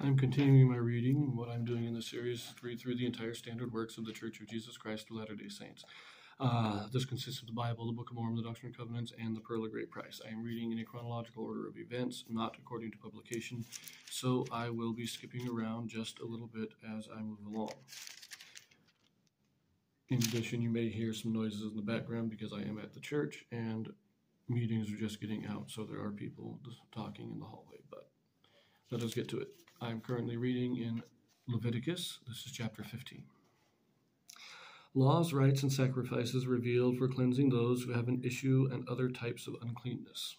I'm continuing my reading. What I'm doing in this series is to read through the entire standard works of the Church of Jesus Christ of Latter-day Saints. This consists of the Bible, the Book of Mormon, the Doctrine and Covenants, and the Pearl of Great Price. I am reading in a chronological order of events, not according to publication, so I will be skipping around just a little bit as I move along. In addition, you may hear some noises in the background because I am at the church and meetings are just getting out, so there are people talking in the hallway, but let us get to it. I'm currently reading in Leviticus. This is chapter 15. Laws, rites, and sacrifices revealed for cleansing those who have an issue and other types of uncleanness.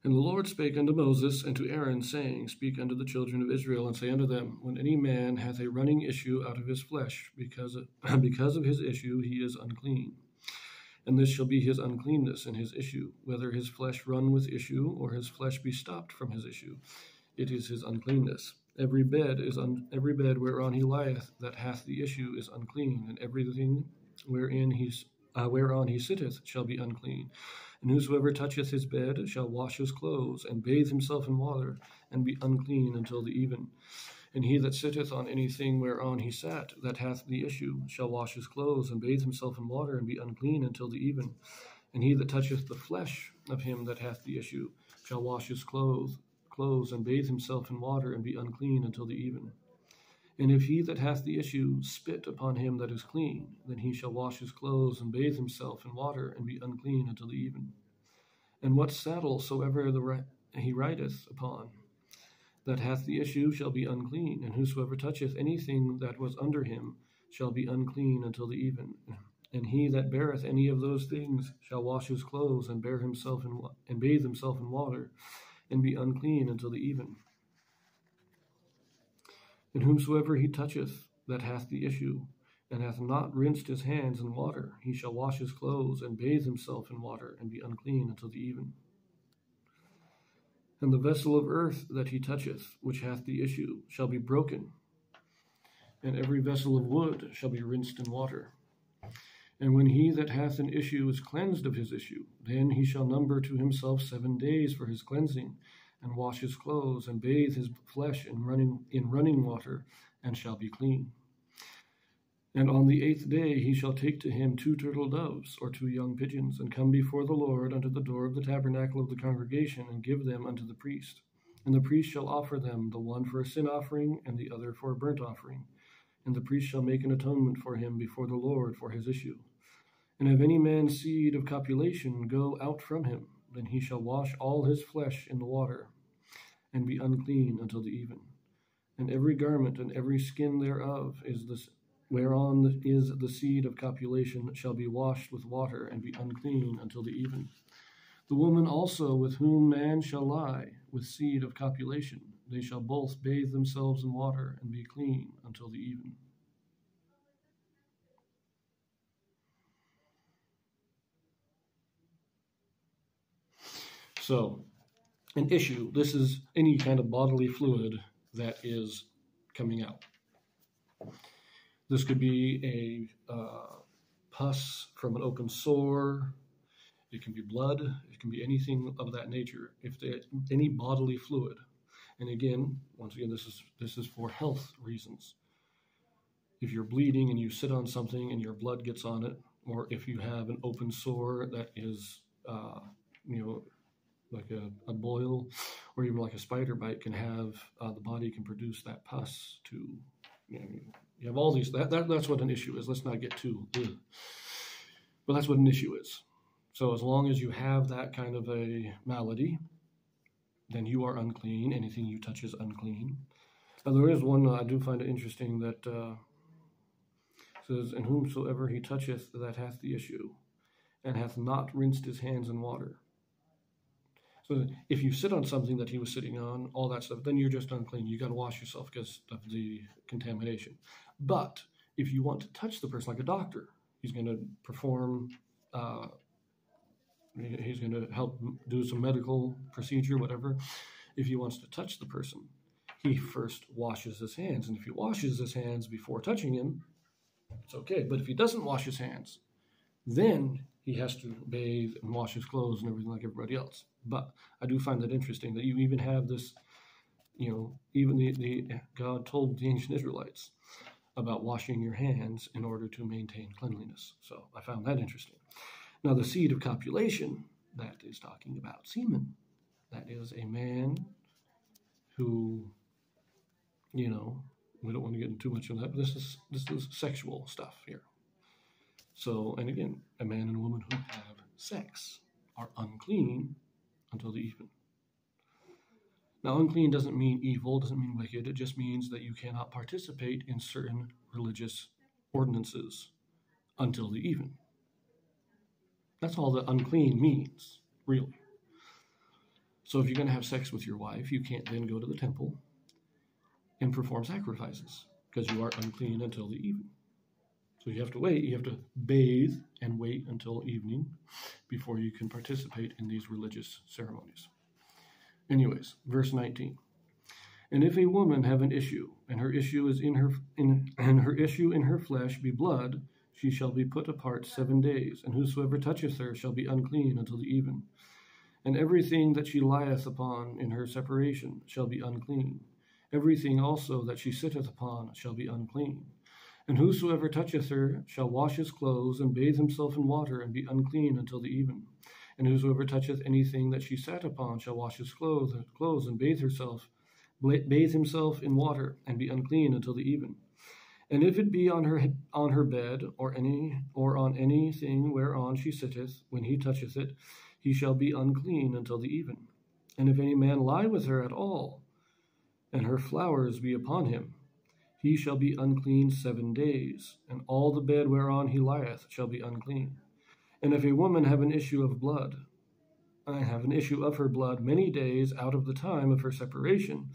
And the Lord spake unto Moses and to Aaron, saying, Speak unto the children of Israel, and say unto them, When any man hath a running issue out of his flesh, because of his issue he is unclean. And this shall be his uncleanness in his issue, whether his flesh run with issue, or his flesh be stopped from his issue. It is his uncleanness. Every bed whereon he lieth that hath the issue is unclean, and everything whereon he sitteth shall be unclean. And whosoever toucheth his bed shall wash his clothes, and bathe himself in water, and be unclean until the even. And he that sitteth on anything whereon he sat, that hath the issue, shall wash his clothes, and bathe himself in water, and be unclean until the even. And he that toucheth the flesh of him that hath the issue, shall wash his clothes, and bathe himself in water, and be unclean until the even. And if he that hath the issue spit upon him that is clean, then he shall wash his clothes, and bathe himself in water, and be unclean until the even. And what saddle soever he rideth upon, that hath the issue shall be unclean, and whosoever toucheth anything that was under him shall be unclean until the even. And he that beareth any of those things shall wash his clothes, and bathe himself in water, and be unclean until the even. And whomsoever he toucheth that hath the issue, and hath not rinsed his hands in water, he shall wash his clothes, and bathe himself in water, and be unclean until the even. And the vessel of earth that he toucheth, which hath the issue, shall be broken, and every vessel of wood shall be rinsed in water. And when he that hath an issue is cleansed of his issue, then he shall number to himself 7 days for his cleansing, and wash his clothes, and bathe his flesh in running water, and shall be clean. And on the 8th day he shall take to him 2 turtle doves, or 2 young pigeons, and come before the Lord unto the door of the tabernacle of the congregation, and give them unto the priest. And the priest shall offer them, the one for a sin offering, and the other for a burnt offering. And the priest shall make an atonement for him before the Lord for his issue. And if any man's seed of copulation go out from him, then he shall wash all his flesh in the water, and be unclean until the even. And every garment and every skin thereof whereon is the seed of copulation shall be washed with water, and be unclean until the even. The woman also with whom man shall lie with seed of copulation, they shall both bathe themselves in water, and be clean until the even. So, an issue, this is any kind of bodily fluid that is coming out. This could be a pus from an open sore. It can be blood. It can be anything of that nature. If any bodily fluid, and again, once again, this is for health reasons. If you're bleeding and you sit on something and your blood gets on it, or if you have an open sore that is, like a boil, or even like a spider bite can have, the body can produce that pus to, you have all these, that's what an issue is. Let's not get too, but that's what an issue is. So as long as you have that kind of a malady, then you are unclean. Anything you touch is unclean. Now there is one, I do find it interesting that says, And whomsoever he toucheth that hath the issue, and hath not rinsed his hands in water. So if you sit on something that he was sitting on, all that stuff, then you're just unclean. You got to wash yourself because of the contamination. But if you want to touch the person, like a doctor, he's going to perform, he's going to help do some medical procedure, whatever. If he wants to touch the person, he first washes his hands. And if he washes his hands before touching him, it's okay. But if he doesn't wash his hands, then he has to bathe and wash his clothes and everything like everybody else. But I do find that interesting that you even have this even the God told the ancient Israelites about washing your hands in order to maintain cleanliness. So I found that interesting. Now, the seed of copulation, that is talking about semen. That is a man who, we don't want to get into too much of that, but this is sexual stuff here. So, and again, a man and a woman who have sex are unclean until the even. Now, unclean doesn't mean evil, doesn't mean wicked. It just means that you cannot participate in certain religious ordinances until the even. That's all that unclean means, really. So if you're going to have sex with your wife, you can't then go to the temple and perform sacrifices because you are unclean until the even. So you have to wait. You have to bathe and wait until evening before you can participate in these religious ceremonies. Anyways, verse 19. And if a woman have an issue, and her issue is in her flesh be blood, she shall be put apart 7 days, and whosoever toucheth her shall be unclean until the even. And everything that she lieth upon in her separation shall be unclean. Everything also that she sitteth upon shall be unclean. And whosoever toucheth her shall wash his clothes, and bathe himself in water, and be unclean until the even. And whosoever toucheth anything that she sat upon shall wash his clothes and bathe himself in water, and be unclean until the even. And if it be on her bed, or on anything whereon she sitteth, when he toucheth it, he shall be unclean until the even. And if any man lie with her at all, and her flowers be upon him, he shall be unclean 7 days, and all the bed whereon he lieth shall be unclean. And if a woman have an issue of her blood many days out of the time of her separation,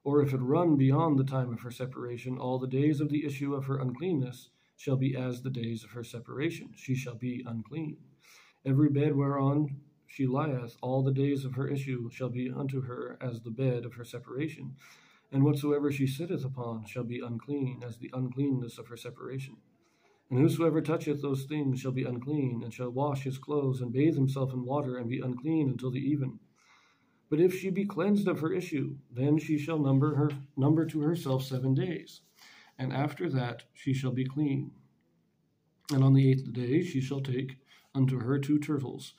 or if it run beyond the time of her separation, all the days of the issue of her uncleanness shall be as the days of her separation. She shall be unclean. Every bed whereon she lieth, all the days of her issue shall be unto her as the bed of her separation. And whatsoever she sitteth upon shall be unclean, as the uncleanness of her separation. And whosoever toucheth those things shall be unclean, and shall wash his clothes, and bathe himself in water, and be unclean until the even. But if she be cleansed of her issue, then she shall number to herself 7 days, and after that she shall be clean. And on the 8th day she shall take unto her 2 turtles,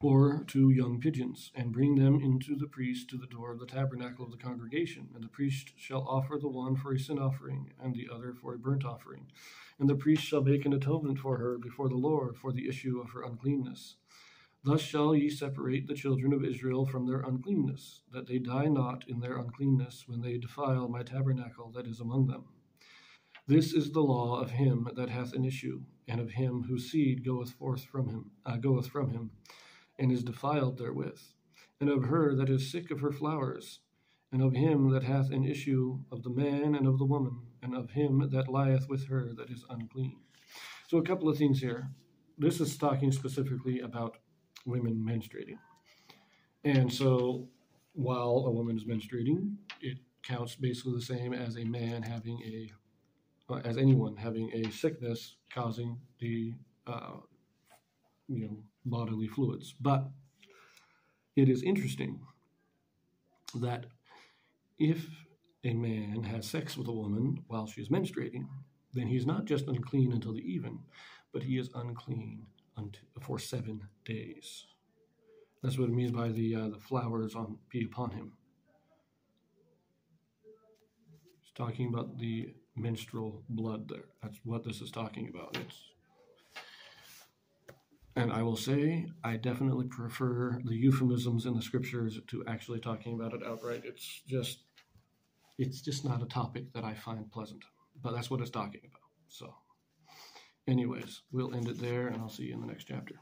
or 2 young pigeons, and bring them into the priest to the door of the tabernacle of the congregation. And the priest shall offer the one for a sin offering, and the other for a burnt offering. And the priest shall make an atonement for her before the Lord for the issue of her uncleanness. Thus shall ye separate the children of Israel from their uncleanness, that they die not in their uncleanness when they defile my tabernacle that is among them. This is the law of him that hath an issue, and of him whose seed goeth from him, and is defiled therewith, and of her that is sick of her flowers, and of him that hath an issue of the man and of the woman, and of him that lieth with her that is unclean. So a couple of things here. This is talking specifically about women menstruating. And so while a woman is menstruating, it counts basically the same as a man as anyone having a sickness causing the bodily fluids. But it is interesting that if a man has sex with a woman while she is menstruating, then he's not just unclean until the even, but he is unclean for 7 days. That's what it means by the flowers be upon him. It's talking about the menstrual blood there. That's what this is talking about. And I will say, I definitely prefer the euphemisms in the scriptures to actually talking about it outright. It's just not a topic that I find pleasant, but that's what it's talking about. So anyways, we'll end it there, and I'll see you in the next chapter.